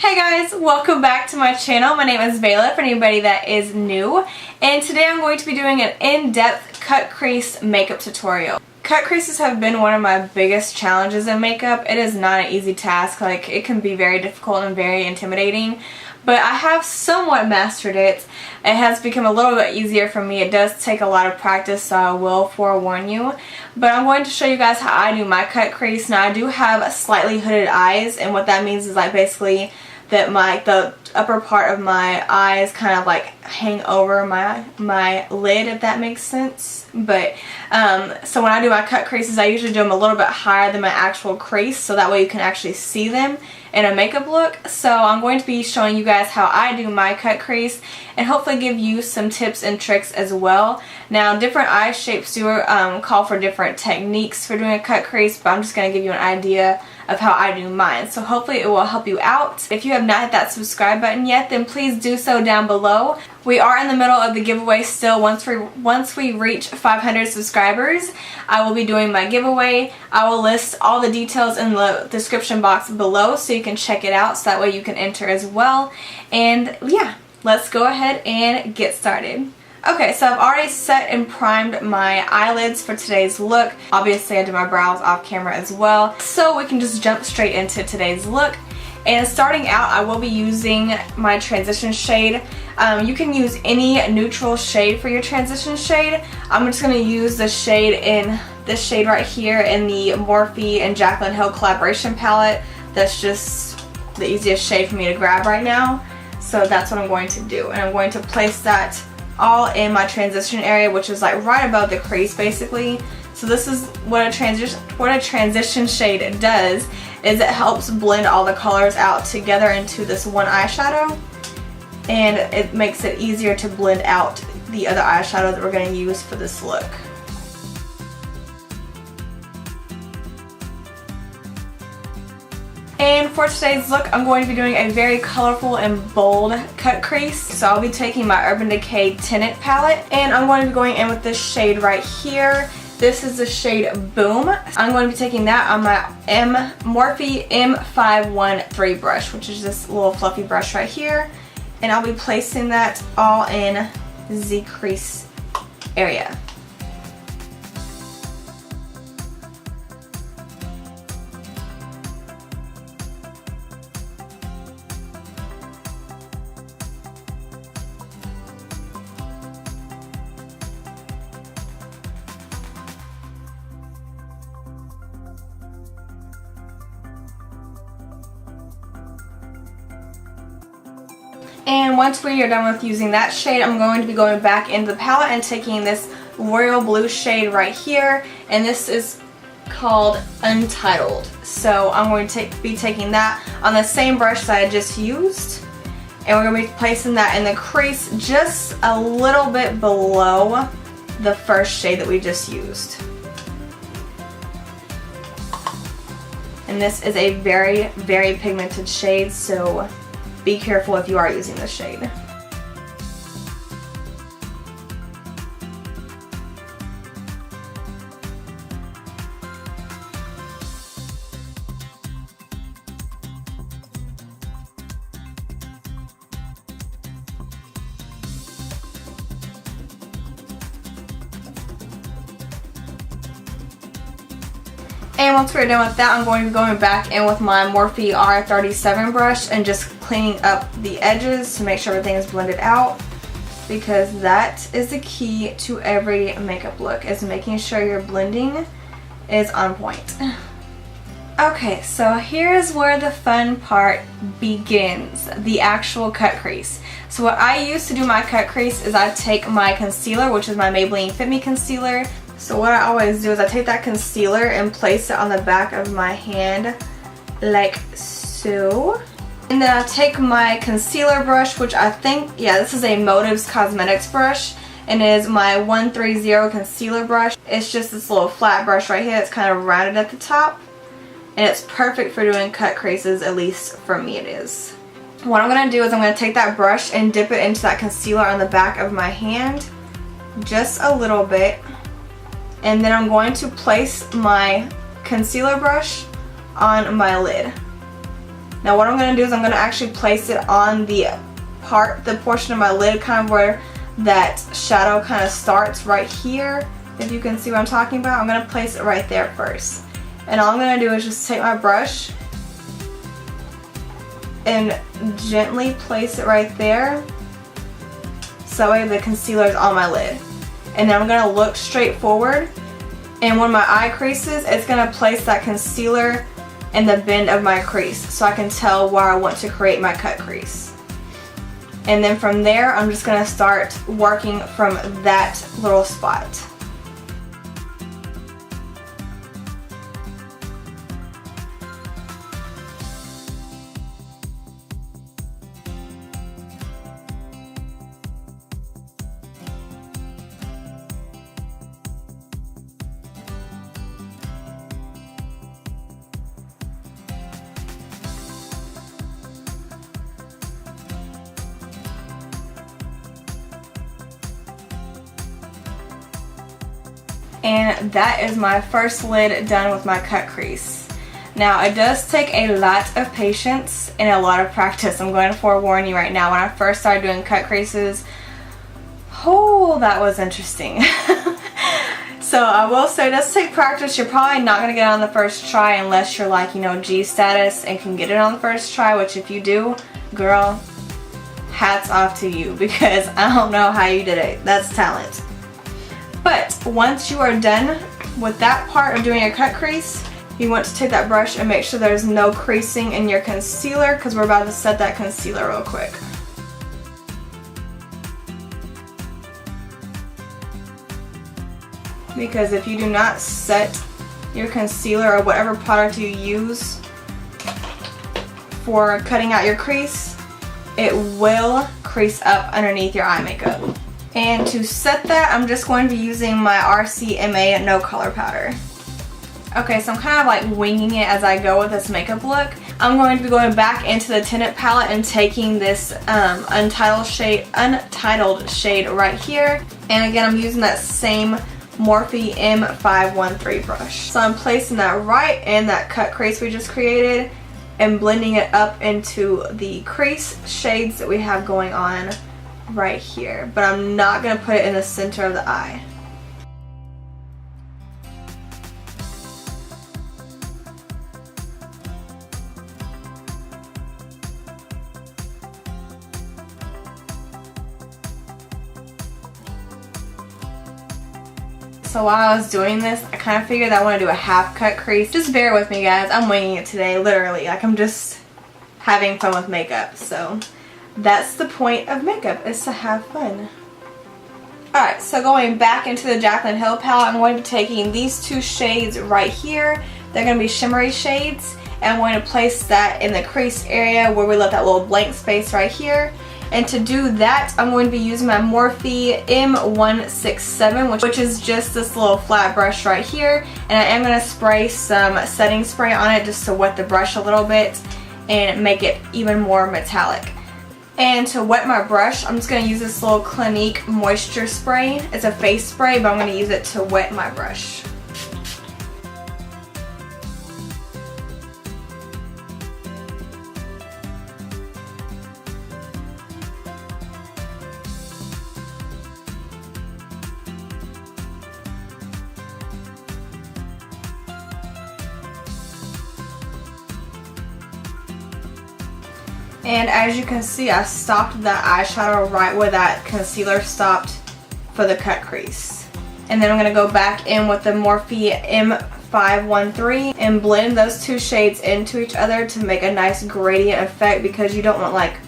Hey guys, welcome back to my channel. My name is Vela for anybody that is new, and today I'm going to be doing an in-depth cut crease makeup tutorial. Cut creases have been one of my biggest challenges in makeup. It is not an easy task. Like, it can be very difficult and very intimidating, but I have somewhat mastered it. It has become a little bit easier for me. It does take a lot of practice, so I will forewarn you. But I'm going to show you guys how I do my cut crease. Now, I do have slightly hooded eyes, and what that means is like basically that the upper part of my eyes kind of like hang over my lid, if that makes sense. But so when I do my cut creases, I usually do them a little bit higher than my actual crease, so that way you can actually see them in a makeup look. So I'm going to be showing you guys how I do my cut crease and hopefully give you some tips and tricks as well. Now, different eye shapes do call for different techniques for doing a cut crease, but I'm just going to give you an idea of how I do mine. So hopefully it will help you out. If you have not hit that subscribe button yet, then please do so down below. We are in the middle of the giveaway still. Once we reach 500 subscribers, I will be doing my giveaway. I will list all the details in the description box below so you can check it out, so that way you can enter as well. And yeah, let's go ahead and get started. Okay, so I've already set and primed my eyelids for today's look. Obviously, I did my brows off camera as well, so we can just jump straight into today's look. And starting out, I will be using my transition shade. You can use any neutral shade for your transition shade. I'm just going to use the shade in this shade right here in the Morphe and Jaclyn Hill collaboration palette. That's just the easiest shade for me to grab right now. So that's what I'm going to do. And I'm going to place that all in my transition area, which is like right above the crease basically. So this is what a transition shade does, is it helps blend all the colors out together into this one eyeshadow, and it makes it easier to blend out the other eyeshadow that we're going to use for this look. And for today's look, I'm going to be doing a very colorful and bold cut crease. So I'll be taking my Urban Decay Tinted palette, and I'm going to be going in with this shade right here. This is the shade Boom. I'm going to be taking that on my Morphe M513 brush, which is this little fluffy brush right here. And I'll be placing that all in the crease area. And once we are done with using that shade, I'm going to be going back into the palette and taking this royal blue shade right here, and this is called Untitled. So I'm going to be taking that on the same brush that I just used, and we're going to be placing that in the crease just a little bit below the first shade that we just used. And this is a very, very pigmented shade, so be careful if you are using this shade. And once we're done with that, I'm going to be going back in with my Morphe R37 brush and just cleaning up the edges to make sure everything is blended out, because that is the key to every makeup look, is making sure your blending is on point. Okay, so here's where the fun part begins, the actual cut crease. So what I use to do my cut crease is I take my concealer, which is my Maybelline Fit Me concealer. So what I always do is I take that concealer and place it on the back of my hand like so. And then I take my concealer brush, which I think, yeah, this is a Motives Cosmetics brush, and it is my 130 concealer brush. It's just this little flat brush right here. It's kind of rounded at the top, and it's perfect for doing cut creases, at least for me it is. What I'm going to do is I'm going to take that brush and dip it into that concealer on the back of my hand, just a little bit. And then I'm going to place my concealer brush on my lid. Now what I'm going to do is I'm going to actually place it on the portion of my lid, kind of where that shadow kind of starts right here. If you can see what I'm talking about, I'm going to place it right there first. And all I'm going to do is just take my brush and gently place it right there, so that way the concealer is on my lid. And then I'm going to look straight forward, and when my eye creases, it's going to place that concealer in the bend of my crease so I can tell where I want to create my cut crease. And then from there, I'm just going to start working from that little spot. And that is my first lid done with my cut crease. Now it does take a lot of patience and a lot of practice. I'm going to forewarn you right now, when I first started doing cut creases, oh, that was interesting. So I will say it does take practice. You're probably not going to get it on the first try unless you're like, you know, G status and can get it on the first try, which if you do, girl, hats off to you, because I don't know how you did it. That's talent. But once you are done with that part of doing your cut crease, you want to take that brush and make sure there's no creasing in your concealer, because we're about to set that concealer real quick. Because if you do not set your concealer or whatever product you use for cutting out your crease, it will crease up underneath your eye makeup. And to set that, I'm just going to be using my RCMA No Color Powder. Okay, so I'm kind of like winging it as I go with this makeup look. I'm going to be going back into the tinted palette and taking this untitled shade right here. And again, I'm using that same Morphe M513 brush. So I'm placing that right in that cut crease we just created and blending it up into the crease shades that we have going on right here, but I'm not going to put it in the center of the eye. So while I was doing this, I kind of figured I want to do a half cut crease. Just bear with me, guys. I'm winging it today, literally. Like, I'm just having fun with makeup, so that's the point of makeup, is to have fun. Alright, so going back into the Jaclyn Hill palette, I'm going to be taking these two shades right here. They're going to be shimmery shades, and I'm going to place that in the crease area where we left that little blank space right here. And to do that, I'm going to be using my Morphe M167, which is just this little flat brush right here. And I am going to spray some setting spray on it just to wet the brush a little bit and make it even more metallic. And to wet my brush, I'm just going to use this little Clinique moisture spray. It's a face spray, but I'm going to use it to wet my brush. And as you can see, I stopped that eyeshadow right where that concealer stopped for the cut crease. And then I'm going to go back in with the Morphe M513 and blend those two shades into each other to make a nice gradient effect, because you don't want like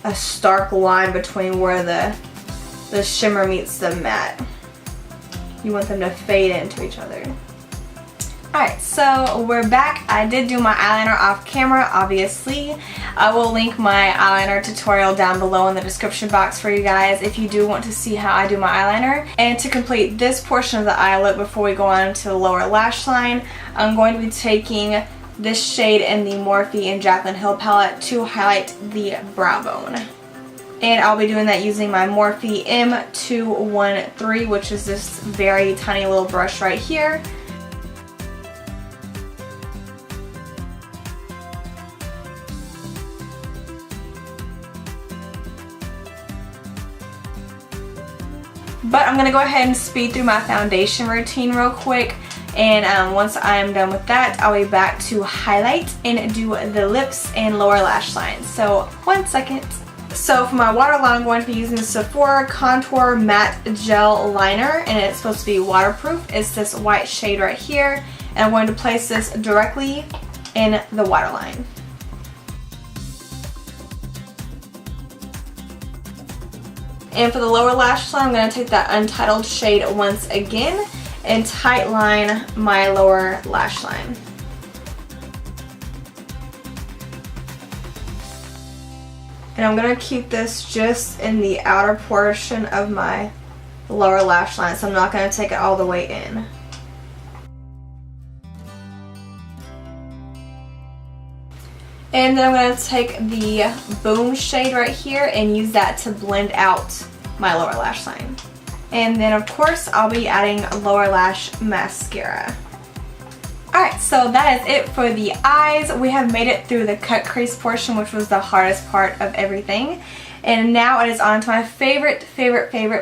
a stark line between where the shimmer meets the matte. You want them to fade into each other. Alright, so we're back. I did do my eyeliner off camera, obviously. I will link my eyeliner tutorial down below in the description box for you guys if you do want to see how I do my eyeliner. And to complete this portion of the eye look before we go on to the lower lash line, I'm going to be taking this shade in the Morphe and Jaclyn Hill palette to highlight the brow bone. And I'll be doing that using my Morphe M213, which is this very tiny little brush right here. But I'm going to go ahead and speed through my foundation routine real quick. And once I'm done with that, I'll be back to highlight and do the lips and lower lash line. So 1 second. So for my waterline, I'm going to be using the Sephora Contour Matte Gel Liner, and it's supposed to be waterproof. It's this white shade right here, and I'm going to place this directly in the waterline. And for the lower lash line, I'm going to take that Untitled shade once again and tight line my lower lash line. And I'm going to keep this just in the outer portion of my lower lash line, so I'm not going to take it all the way in. And then I'm going to take the Boom shade right here and use that to blend out my lower lash line. And then of course I'll be adding lower lash mascara. Alright, so that is it for the eyes. We have made it through the cut crease portion, which was the hardest part of everything. And now it is on to my favorite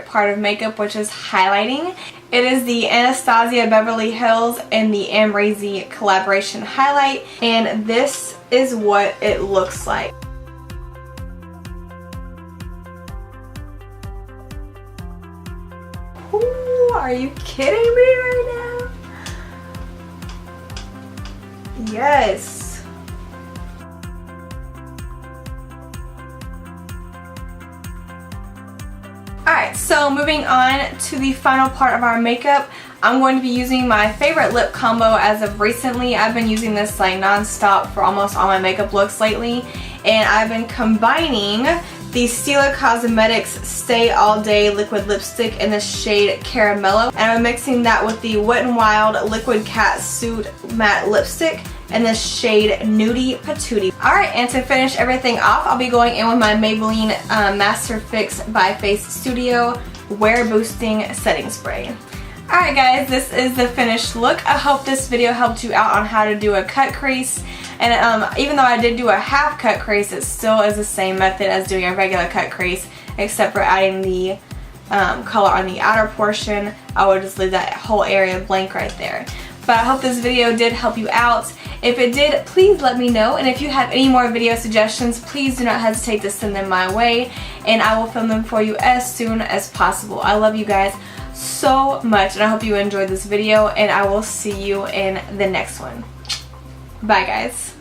part of makeup, which is highlighting. It is the Anastasia Beverly Hills and the Amrezy collaboration highlight. And this is what it looks like. Ooh, are you kidding me right now? Yes. Alright, so moving on to the final part of our makeup, I'm going to be using my favorite lip combo as of recently. I've been using this like non-stop for almost all my makeup looks lately, and I've been combining the Stila Cosmetics Stay All Day liquid lipstick in the shade Caramello, and I'm mixing that with the Wet n Wild Liquid Cat Suit matte lipstick in the shade Nudie Patootie. Alright, and to finish everything off, I'll be going in with my Maybelline Master Fix by Face Studio Wear Boosting Setting Spray. Alright guys, this is the finished look. I hope this video helped you out on how to do a cut crease. And even though I did do a half cut crease, it still is the same method as doing a regular cut crease, except for adding the color on the outer portion. I would just leave that whole area blank right there. But I hope this video did help you out. If it did, please let me know. And if you have any more video suggestions, please do not hesitate to send them my way, and I will film them for you as soon as possible. I love you guys so much, and I hope you enjoyed this video, and I will see you in the next one. Bye guys.